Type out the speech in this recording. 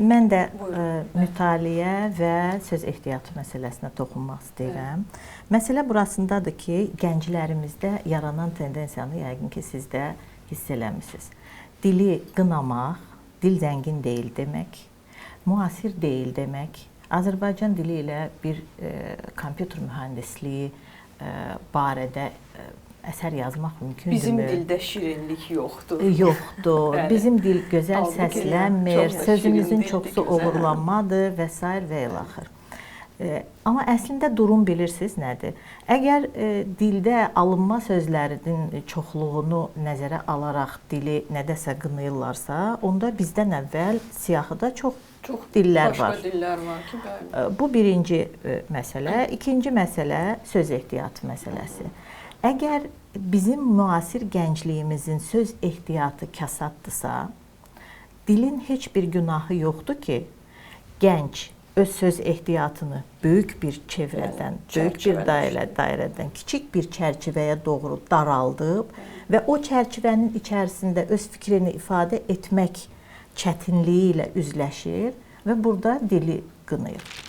Mən də mütaliə və söz ehtiyatı məsələsinə toxunmaq istəyirəm. Məsələ burasındadır ki, gənclərimizdə yaranan tendensiyanı yəqin ki, siz də hiss eləmisiniz. Dili qınamaq, dil zəngin deyil demək, müasir deyil demək, Azərbaycan dili ilə bir kompüter mühəndisliyi barədə əsər yazmaq mümkündürmü? Bizim dildə şirinlik yoxdur. Yoxdur. Bizim dil gözəl səslənmir, sözümüzün çoxsu oğurlanmadır və s. və ilaxır. Amma əslində durum bilirsiniz nədir? Əgər dildə alınma sözlərinin çoxluğunu nəzərə alaraq dili nədəsə qınayırlarsa, onda bizdən əvvəl siyahıda çox dillər var. Başqa dillər var ki, bəli. Bu birinci məsələ. İkinci məsələ söz ehtiyatı məsələsi. Əgər bizim müasir gəncliyimizin söz ehtiyatı kasaddırsa, dilin heç bir günahı yoxdur ki, gənc öz söz ehtiyatını böyük bir çevrədən, böyük bir dairədən, kiçik bir çərçivəyə doğru daraldıb və o çərçivənin içərisində öz fikrini ifadə etmək çətinliyi ilə üzləşir və burada dili qınayır.